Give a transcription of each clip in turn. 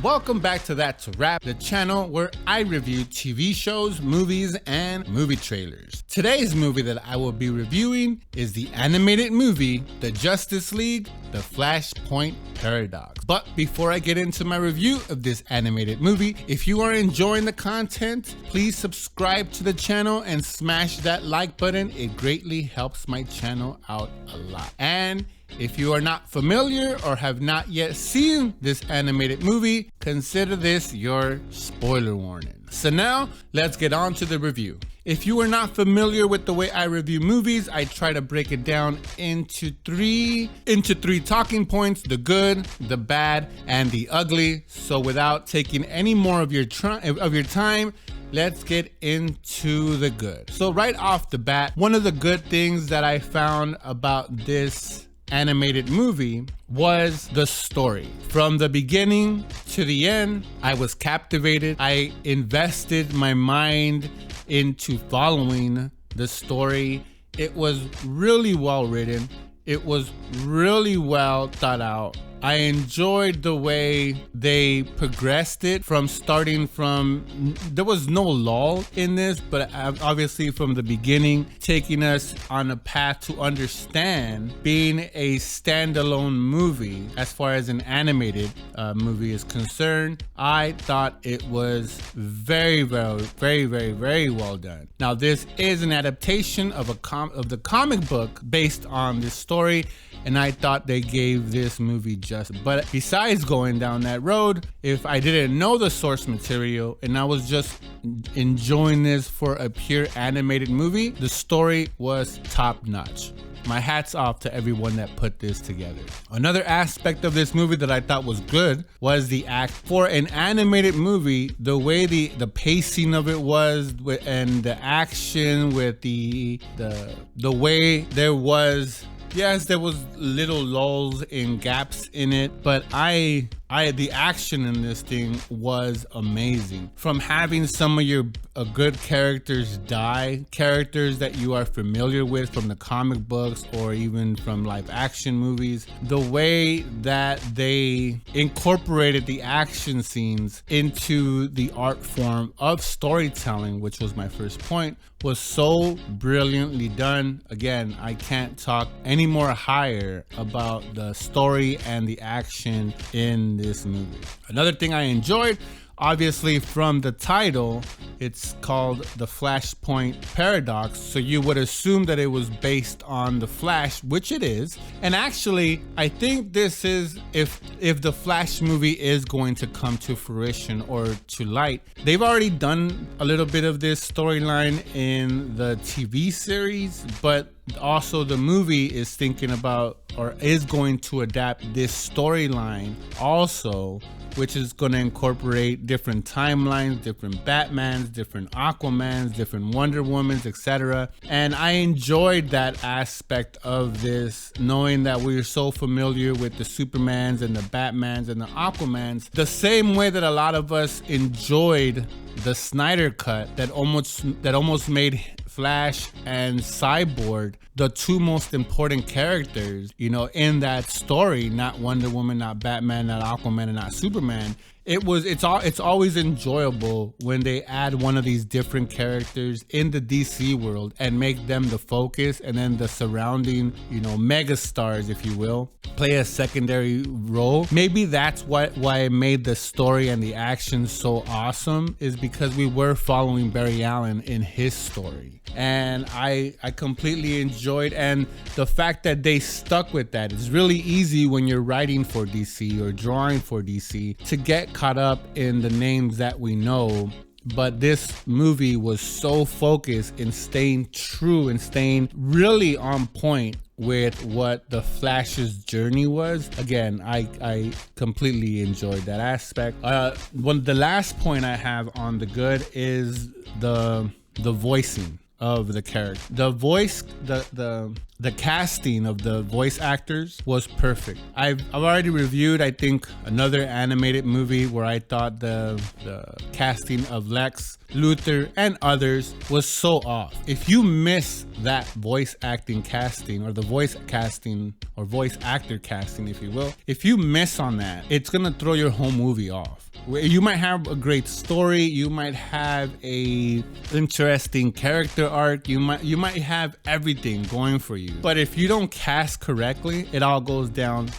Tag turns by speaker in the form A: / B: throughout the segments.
A: Welcome back to That's a Wrap, the channel where I review TV shows, movies, and movie trailers. Today's movie that I will be reviewing is the animated movie, The Justice League, The Flashpoint Paradox. But before I get into my review of this animated movie, if you are enjoying the content, please subscribe to the channel and smash that like button. It greatly helps my channel out a lot. And if you are not familiar or have not yet seen this animated movie, consider this your spoiler warning. So now, let's get on to the review. If you are not familiar with the way I review movies, I try to break it down into three talking points: the good, the bad, and the ugly. So without taking any more of your time, let's get into the good. So right off the bat, one of the good things that I found about this animated movie was the story. From the beginning to the end, I was captivated. I invested my mind into following the story. It was really well written. It was really well thought out. I enjoyed the way they progressed it from there was no lull in this, but obviously from the beginning, taking us on a path to understand being a standalone movie as far as an animated movie is concerned. I thought it was very well done. Now, this is an adaptation of the comic book based on this story, and I thought they gave this movie but besides going down that road, if I didn't know the source material and I was just enjoying this for a pure animated movie, the story was top notch. My hat's off to everyone that put this together. Another aspect of this movie that I thought was good was the act. For an animated movie, the way the pacing of it was, and the action with the way there was. Yes, there was little lulls and gaps in it, but the action in this thing was amazing. From having some of your good characters die, characters that you are familiar with from the comic books or even from live action movies, the way that they incorporated the action scenes into the art form of storytelling, which was my first point, was so brilliantly done. Again, I can't talk any more higher about the story and the action in this movie. Another thing I enjoyed, obviously from the title, it's called The Flashpoint Paradox, so you would assume that it was based on The Flash, which it is. And actually, I think this is, if the Flash movie is going to come to fruition or to light, they've already done a little bit of this storyline in the TV series, but also the movie is thinking about or is going to adapt this storyline also, which is going to incorporate different timelines, different Batmans, different Aquamans, different Wonder Womans, etc. And I enjoyed that aspect of this, knowing that we're so familiar with the Supermans and the Batmans and the Aquamans, the same way that a lot of us enjoyed the Snyder Cut that almost made Flash and Cyborg the two most important characters, in that story. Not Wonder Woman, not Batman, not Aquaman, and not Superman. It's always enjoyable when they add one of these different characters in the DC world and make them the focus, and then the surrounding, mega stars, if you will, play a secondary role. Maybe that's why it made the story and the action so awesome, is because we were following Barry Allen in his story. And I completely enjoyed, and the fact that they stuck with that. It's really easy when you're writing for DC or drawing for DC to get caught up in the names that we know, but this movie was so focused in staying true and staying really on point with what the Flash's journey was. Again, I completely enjoyed that aspect. The last point I have on the good is the voicing of the character. The casting of the voice actors was perfect. I've already reviewed, I think, another animated movie where I thought the casting of Lex, Luthor, and others was so off. If you miss that voice acting casting, or the voice casting, or voice actor casting, if you will, if you miss on that, it's gonna throw your whole movie off. You might have a great story, you might have a interesting character arc, you might have everything going for you. But if you don't cast correctly, it all goes down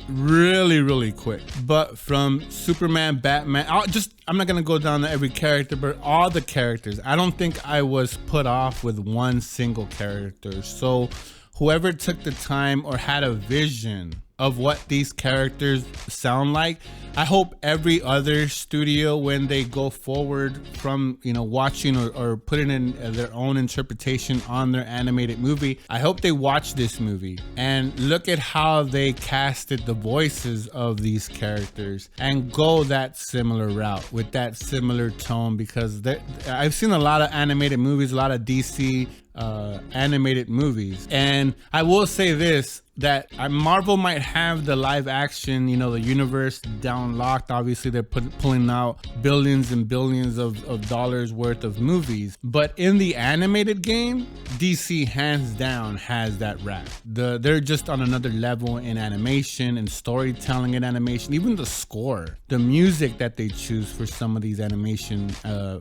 A: really quick. But from Superman, Batman, I'm not gonna go down to every character, but all the characters, I don't think I was put off with one single character. So whoever took the time or had a vision of what these characters sound like, I hope every other studio, when they go forward from, you know, watching or putting in their own interpretation on their animated movie, I hope they watch this movie and look at how they casted the voices of these characters and go that similar route with that similar tone, because I've seen a lot of animated movies, a lot of DC animated movies, and I will say this, that Marvel might have the live action, you know, the universe down locked. Obviously they're pulling out billions and billions of dollars worth of movies, but in the animated game, DC hands down has that rap. They're just on another level in animation and storytelling and animation. Even the score, the music that they choose for some of these animation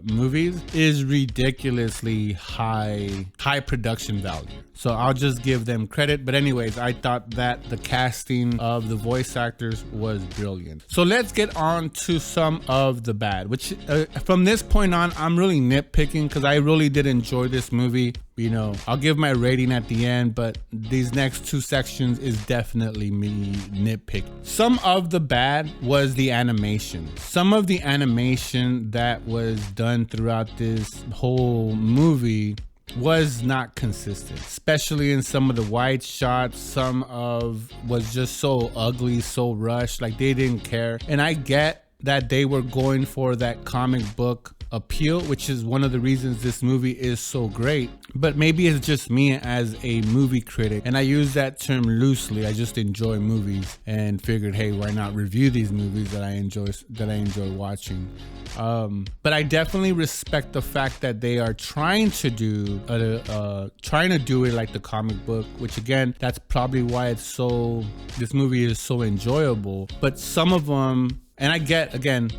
A: movies is ridiculously high production value. So I'll just give them credit. But anyways, I thought that the casting of the voice actors was brilliant. So let's get on to some of the bad, which from this point on, I'm really nitpicking because I really did enjoy this movie. You know, I'll give my rating at the end, but these next two sections is definitely me nitpicking. Some of the bad was the animation. Some of the animation that was done throughout this whole movie was not consistent, especially in some of the wide shots. Some of was just so ugly, so rushed, like they didn't care. And I get that they were going for that comic book appeal, which is one of the reasons this movie is so great. But maybe it's just me as a movie critic, and I use that term loosely. I just enjoy movies and figured, hey, why not review these movies that I enjoy watching. But I definitely respect the fact that they are trying to do it like the comic book, which again, that's probably why this movie is so enjoyable. But some of them, and I get, again,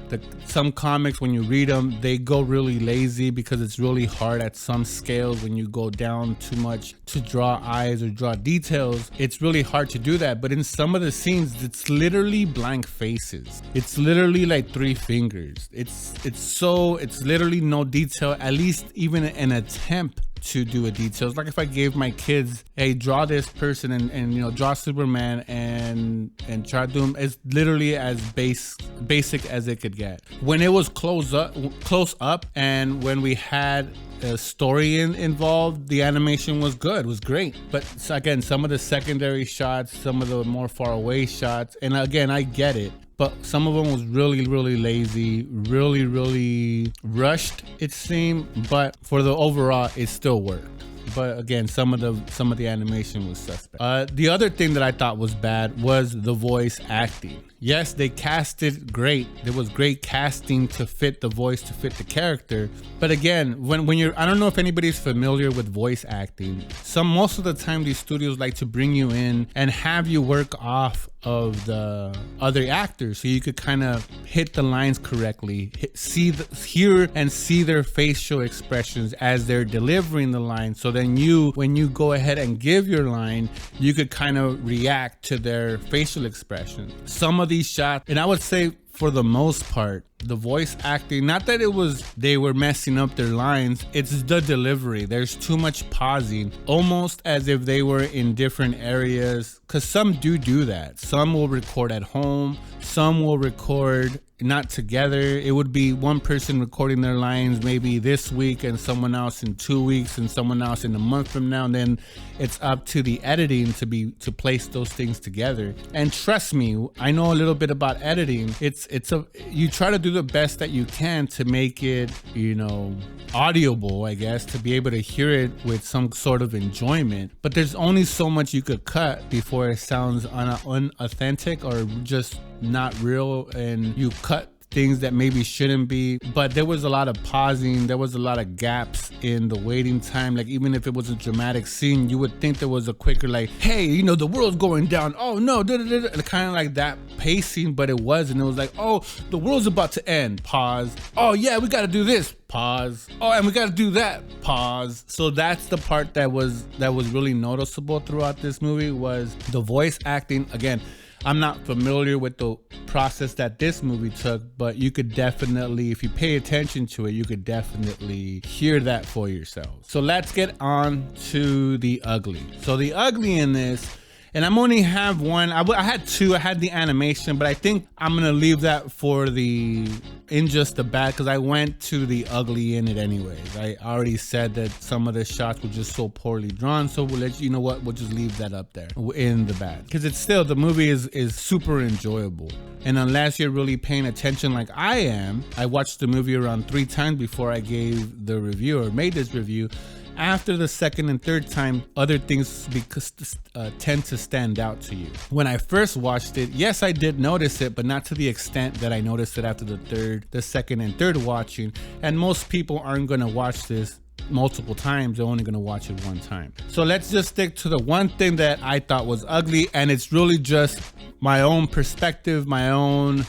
A: some comics, when you read them, they go really lazy because it's really hard at some scales when you go down too much to draw eyes or draw details. It's really hard to do that. But in some of the scenes, it's literally blank faces. It's literally like 3 fingers. It's literally no detail, at least even an attempt to do a detail. It's like if I gave my kids, hey, draw this person and you know, draw Superman and try to do him, it's literally as basic as it could get. When it was close up and when we had a story involved, the animation was good, was great. But again, some of the secondary shots, some of the more far away shots, and again, I get it, but some of them was really lazy, really rushed, it seemed. But for the overall, it still worked. But again, some of the animation was suspect. The other thing that I thought was bad was the voice acting. Yes, they casted great. There was great casting to fit the voice, to fit the character. But again, when you're, I don't know if anybody's familiar with voice acting. Most of the time, these studios like to bring you in and have you work off of the other actors, so you could kind of hit the lines correctly, hear and see their facial expressions as they're delivering the line. So then when you go ahead and give your line, you could kind of react to their facial expression. Some of these shots, and I would say for the most part, the voice acting, not that they were messing up their lines, it's the delivery. There's too much pausing, almost as if they were in different areas, because some do that. Some will record at home, some will record not together. It would be one person recording their lines maybe this week and someone else in 2 weeks and someone else in a month from now, and then it's up to the editing to place those things together. And trust me, I know a little bit about editing. You try to do the best that you can to make it, you know, audible, I guess, to be able to hear it with some sort of enjoyment. But there's only so much you could cut before it sounds unauthentic or just not real, and you cut things that maybe shouldn't be, but there was a lot of pausing. There was a lot of gaps in the waiting time. Like, even if it was a dramatic scene, you would think there was a quicker, like, hey, you know, the world's going down. Oh no, kind of like that pacing, but it wasn't. It was like, oh, the world's about to end. Pause. Oh yeah, we got to do this. Pause. Oh, and we got to do that. Pause. So that's the part that was really noticeable throughout this movie, was the voice acting. Again, I'm not familiar with the process that this movie took, but you could definitely, if you pay attention to it, you could definitely hear that for yourselves. So let's get on to the ugly. So the ugly in this, and I'm only have one. I had two. I had the animation, but I think I'm gonna leave that for the in just the bad, because I went to the ugly in it anyways. I already said that some of the shots were just so poorly drawn, so we'll let you know what, we'll just leave that up there in the bad, because it's still, the movie is super enjoyable. And unless you're really paying attention like I am, I watched the movie around 3 times before I gave the review or made this review. After the second and third time, other things tend to stand out to you. When I first watched it, yes, I did notice it, but not to the extent that I noticed it after the second and third watching. And most people aren't going to watch this multiple times. They're only going to watch it one time. So let's just stick to the one thing that I thought was ugly, and it's really just my own perspective, my own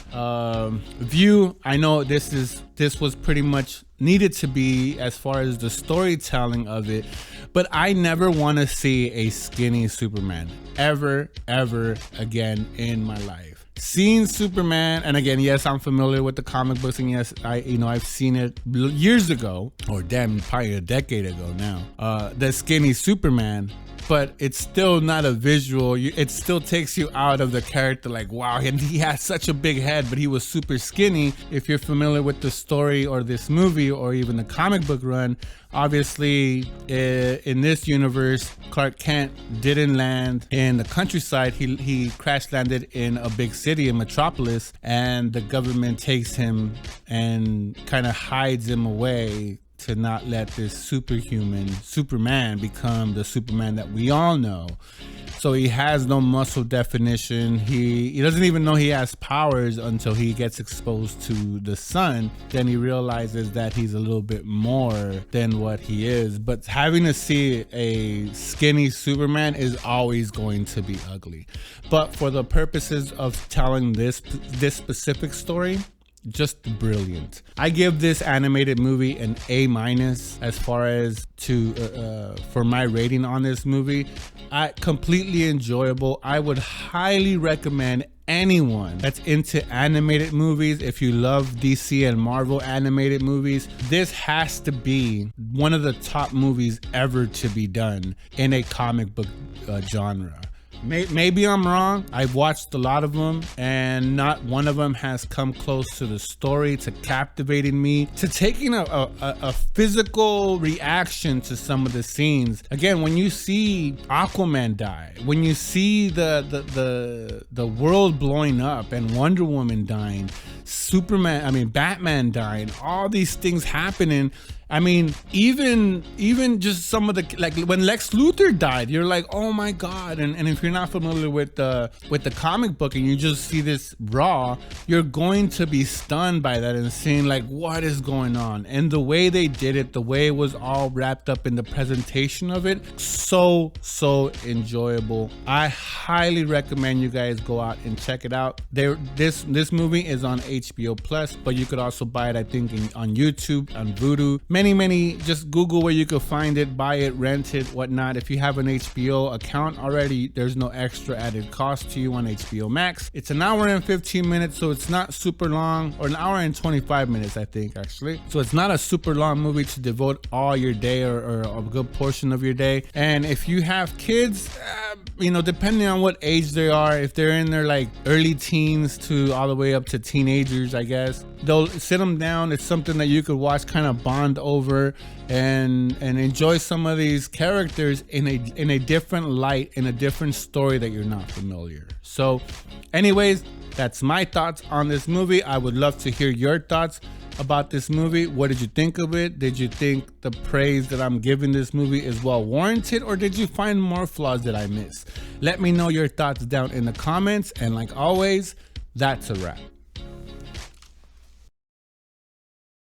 A: view. I know this was pretty much needed to be as far as the storytelling of it, but I never want to see a skinny Superman ever again in my life. Seeing Superman, and again, yes, I'm familiar with the comic books, and yes, I've seen it years ago, or damn, probably a decade ago now. The skinny Superman, but it's still not a visual. It still takes you out of the character, like, wow, and he has such a big head, but he was super skinny. If you're familiar with the story or this movie or even the comic book run, obviously in this universe, Clark Kent didn't land in the countryside. He crash landed in a big city, a metropolis, and the government takes him and kind of hides him away to not let this superhuman Superman become the Superman that we all know. So he has no muscle definition. He doesn't even know he has powers until he gets exposed to the sun. Then he realizes that he's a little bit more than what he is. But having to see a skinny Superman is always going to be ugly. But for the purposes of telling this specific story, just brilliant. I give this animated movie an A- as far as for my rating on this movie. Completely enjoyable. I would highly recommend anyone that's into animated movies, if you love DC and Marvel animated movies, this has to be one of the top movies ever to be done in a comic book genre. Maybe I'm wrong. I've watched a lot of them, and not one of them has come close to the story, to captivating me, to taking a physical reaction to some of the scenes. Again, when you see Aquaman die, when you see the world blowing up and Wonder Woman dying, Batman dying, all these things happening. I mean, even just some of the, like when Lex Luthor died, you're like, oh my God. And if you're not familiar with the comic book and you just see this raw, you're going to be stunned by that and seeing like, what is going on? And the way they did it, the way it was all wrapped up in the presentation of it, so enjoyable. I highly recommend you guys go out and check it out. This movie is on HBO Plus, but you could also buy it, I think, on YouTube, on Vudu. Many, just Google where you could find it, buy it, rent it, whatnot. If you have an HBO account already, there's no extra added cost to you on HBO Max. It's an hour and 15 minutes, so it's not super long, or an hour and 25 minutes, I think, actually. So it's not a super long movie to devote all your day or a good portion of your day. And if you have kids, depending on what age they are, if they're in their like early teens to all the way up to teenagers, I guess, they'll sit them down. It's something that you could watch, kind of bond over and enjoy some of these characters in a different light, in a different story that you're not familiar. So anyways, that's my thoughts on this movie. I would love to hear your thoughts about this movie. What did you think of it? Did you think the praise that I'm giving this movie is well warranted, or did you find more flaws that I missed? Let me know your thoughts down in the comments, and like always, that's a wrap.